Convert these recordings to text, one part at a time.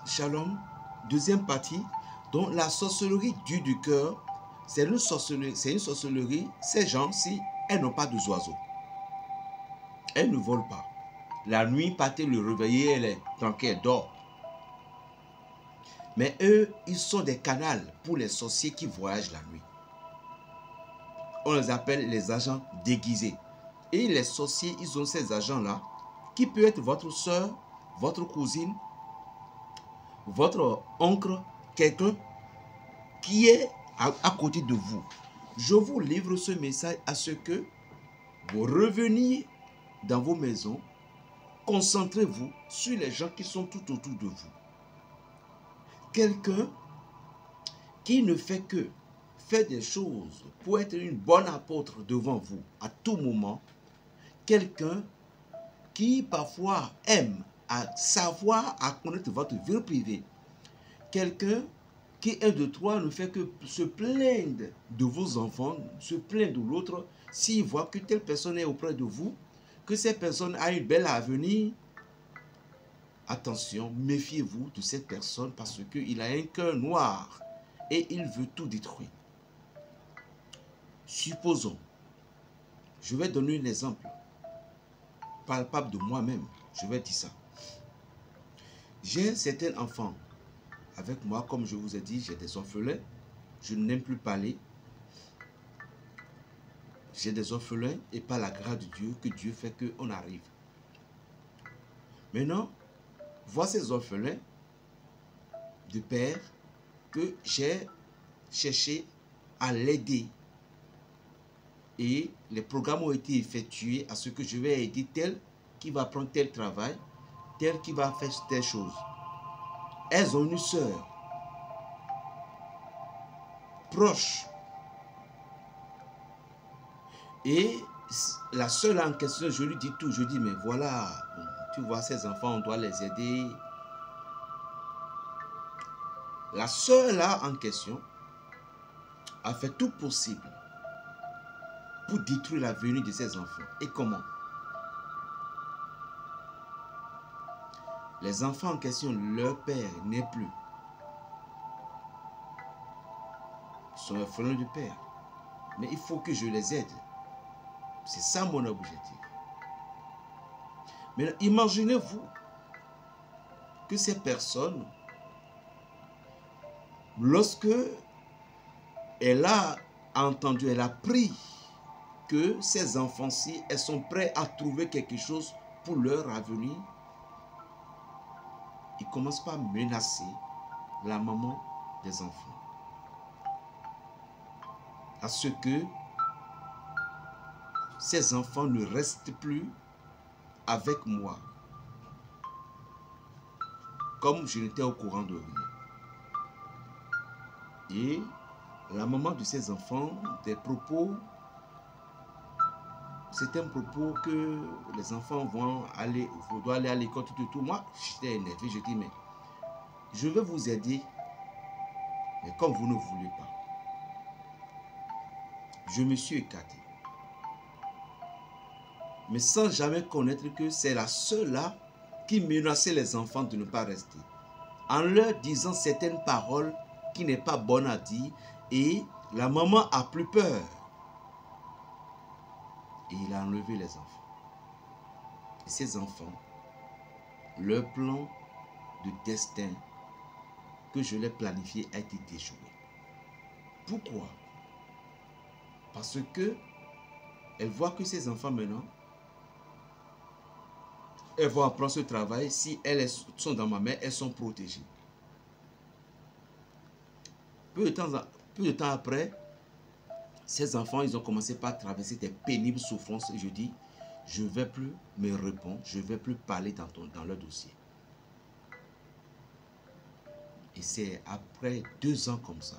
Shalom, deuxième partie. Donc la sorcellerie due du cœur, c'est une sorcellerie. Ces gens-ci, elles n'ont pas de oiseaux. Elles ne volent pas. La nuit, partez le réveiller, elle est tranquille, elle dort. Mais eux, ils sont des canals pour les sorciers qui voyagent la nuit. On les appelle les agents déguisés. Et les sorciers, ils ont ces agents-là, qui peut être votre soeur, votre cousine, votre oncle, quelqu'un qui est à côté de vous. Je vous livre ce message à ce que vous reveniez dans vos maisons, concentrez-vous sur les gens qui sont tout autour de vous. Quelqu'un qui ne fait que faire des choses pour être une bonne apôtre devant vous à tout moment. Quelqu'un qui parfois aime à savoir, à connaître votre vie privée. Quelqu'un qui, un de trois, ne fait que se plaindre de vos enfants, se plaindre de l'autre, s'il voit que telle personne est auprès de vous, que cette personne a une belle avenir. Attention, méfiez-vous de cette personne parce qu'il a un cœur noir et il veut tout détruire. Supposons, je vais donner un exemple palpable de moi-même, je vais dire ça. J'ai un certain enfant avec moi, comme je vous ai dit, j'ai des orphelins, je n'aime plus parler. J'ai des orphelins et par la grâce de Dieu que Dieu fait qu'on arrive. Maintenant, vois ces orphelins de père que j'ai cherché à l'aider. Et les programmes ont été effectués à ce que je vais aider tel qui va prendre tel travail, tel qui va faire telle chose. Elles ont une sœur proche. Et la seule en question, je lui dis tout. Je dis, mais voilà, tu vois, ces enfants, on doit les aider. La sœur là en question a fait tout possible pour détruire l'avenir de ses enfants. Et comment? Les enfants en question, leur père n'est plus. Ils sont orphelins du père. Mais il faut que je les aide. C'est ça mon objectif. Mais imaginez-vous que ces personnes, lorsque elle a entendu, elle a appris que ces enfants-ci, elles sont prêts à trouver quelque chose pour leur avenir, ils commencent pas à menacer la maman des enfants. À ce que ces enfants ne restent plus avec moi. Comme je n'étais au courant de rien. Et la maman de ces enfants, des propos, c'est un propos que les enfants doivent aller à l'école tout. Moi, j'étais énervé, je dis, mais je vais vous aider, mais comme vous ne voulez pas. Je me suis écarté. Mais sans jamais connaître que c'est la seule là qui menaçait les enfants de ne pas rester. En leur disant certaines paroles qui n'est pas bonnes à dire et la maman a plus peur. Et il a enlevé les enfants. Et ces enfants, leur plan de destin que je l'ai planifié a été déjoué. Pourquoi? Parce que elle voit que ces enfants maintenant, elles vont apprendre ce travail. Si elles sont dans ma main, elles sont protégées. Peu de temps après, ces enfants, ils ont commencé par traverser des pénibles souffrances. Et je dis, je ne vais plus me répondre, je ne vais plus parler dans leur dossier. Et c'est après 2 ans comme ça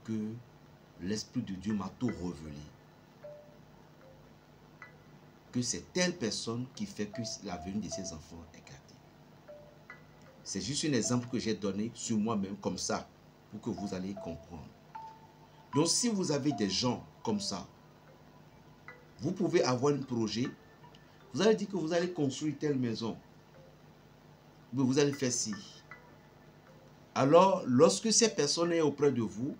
que l'Esprit de Dieu m'a tout révélé. Que c'est telle personne qui fait que l'avenir de ses enfants est gâté. C'est juste un exemple que j'ai donné sur moi-même comme ça, pour que vous allez comprendre. Donc si vous avez des gens comme ça, vous pouvez avoir un projet, vous allez dire que vous allez construire telle maison. vous allez faire ci. Alors, lorsque cette personne est auprès de vous,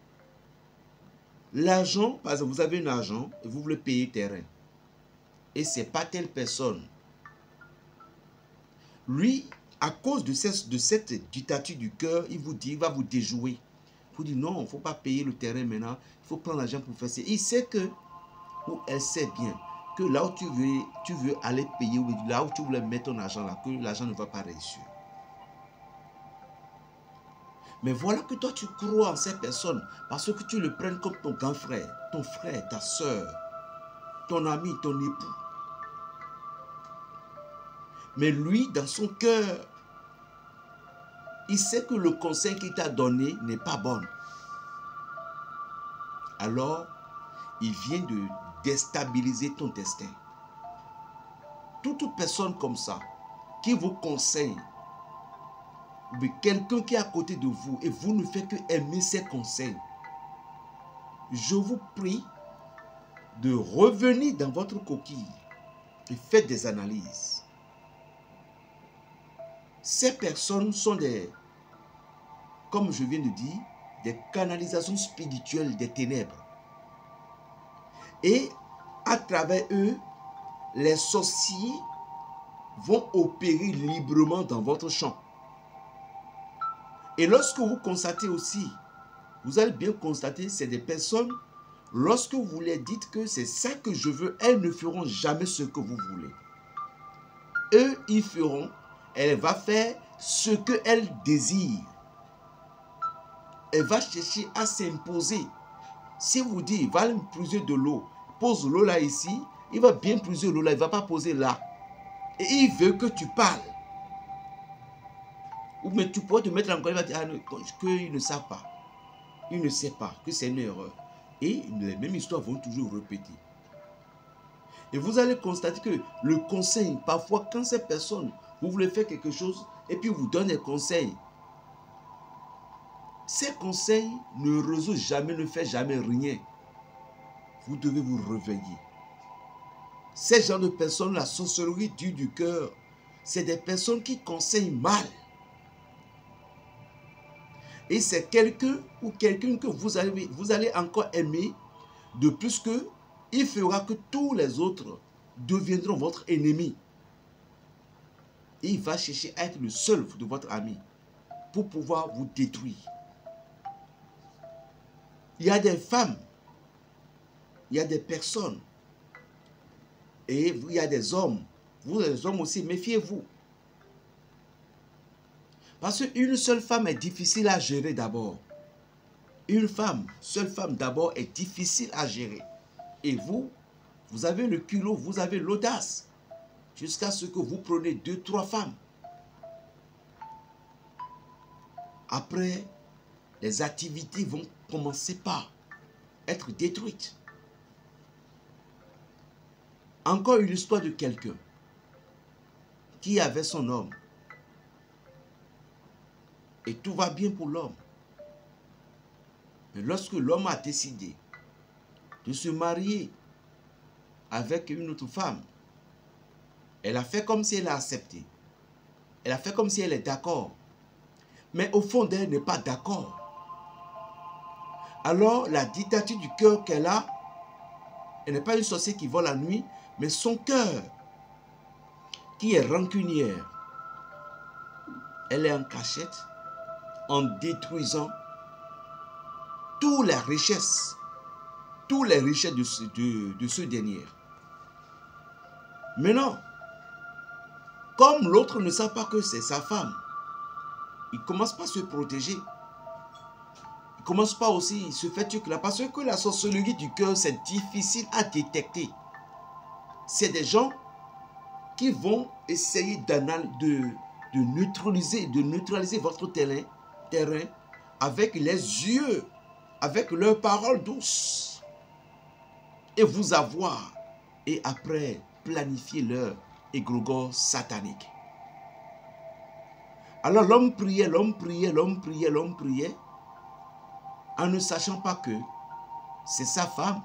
l'argent, par exemple, vous avez un argent et vous voulez payer terrain. Et ce n'est pas telle personne. Lui, à cause de cette dictature du cœur, il vous dit, il va vous déjouer. Il vous dit non, il ne faut pas payer le terrain maintenant, il faut prendre l'argent pour faire ça. Il sait que, ou elle sait bien, que là où tu veux aller payer, ou là où tu voulais mettre ton argent, là, que l'argent ne va pas réussir. Mais voilà que toi tu crois en cette personne parce que tu le prends comme ton grand frère, ta soeur, ton ami, ton époux. Mais lui, dans son cœur, il sait que le conseil qu'il t'a donné n'est pas bon. Alors, il vient de déstabiliser ton destin. Toute personne comme ça, qui vous conseille, ou quelqu'un qui est à côté de vous et vous ne faites que aimer ses conseils, je vous prie de revenir dans votre coquille et faites des analyses. Ces personnes sont comme je viens de dire, des canalisations spirituelles des ténèbres. Et à travers eux, les sorciers vont opérer librement dans votre champ. Et lorsque vous constatez aussi, vous allez bien constater, c'est des personnes, lorsque vous leur dites que c'est ça que je veux, elles ne feront jamais ce que vous voulez. Eux, ils feront, elle va faire ce qu'elle désire. Elle va chercher à s'imposer. Si vous dites, va me puiser de l'eau, pose l'eau là ici, il va bien puiser l'eau là, il ne va pas poser là. Et il veut que tu parles. Ou mais tu pourrais te mettre en colère, il va dire qu'il ne sait pas. Il ne sait pas que c'est une erreur. Et les mêmes histoires vont toujours répéter. Et vous allez constater que le conseil, parfois quand ces personnes, vous voulez faire quelque chose et puis vous donnent des conseils, ces conseils ne résolvent jamais, ne font jamais rien. Vous devez vous réveiller. Ces gens de personnes, la sorcellerie due du cœur, c'est des personnes qui conseillent mal. Et c'est quelqu'un ou quelqu'un que vous allez encore aimer, de plus que il fera que tous les autres deviendront votre ennemi. Et il va chercher à être le seul de votre ami pour pouvoir vous détruire. Il y a des femmes, il y a des personnes, et il y a des hommes. Vous les hommes aussi, méfiez-vous. Parce qu'une seule femme est difficile à gérer d'abord. Une femme, seule femme d'abord est difficile à gérer. Et vous avez le culot, vous avez l'audace. Jusqu'à ce que vous preniez 2, 3 femmes. Après, les activités vont commencer par être détruites. Encore une histoire de quelqu'un qui avait son homme. Et tout va bien pour l'homme. Mais lorsque l'homme a décidé de se marier avec une autre femme, elle a fait comme si elle a accepté. Elle a fait comme si elle est d'accord. Mais au fond d'elle n'est pas d'accord. Alors la dictature du cœur qu'elle a, elle n'est pas une sorcière qui vole la nuit, mais son cœur qui est rancunière. Elle est en cachette, en détruisant toutes les richesses de ce dernier. Maintenant, comme l'autre ne sait pas que c'est sa femme, il ne commence pas à se protéger. Il ne commence pas aussi se faire tuer là. Parce que la sorcellerie du cœur, c'est difficile à détecter. C'est des gens qui vont essayer de neutraliser votre terrain avec les yeux, avec leurs paroles douces. Et vous avoir. Et après, planifier leur égrégore satanique. Alors l'homme priait, en ne sachant pas que c'est sa femme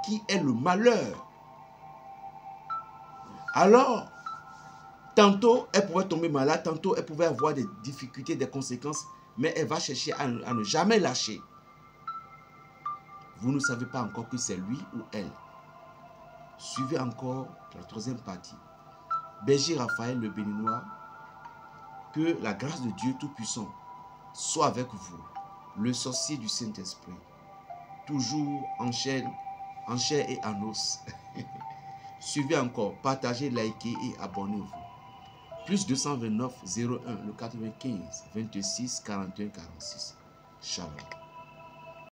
qui est le malheur. Alors, Tantôt, elle pouvait tomber malade, tantôt, elle pouvait avoir des difficultés, des conséquences, mais elle va chercher à ne jamais lâcher. Vous ne savez pas encore que c'est lui ou elle. Suivez encore la troisième partie. Berger Raphaël le Béninois, que la grâce de Dieu Tout-Puissant soit avec vous, le sorcier du Saint-Esprit, toujours en chair et en os. Suivez encore, partagez, likez et abonnez-vous. Plus 229 01 le 95 26 41 46. Shalom.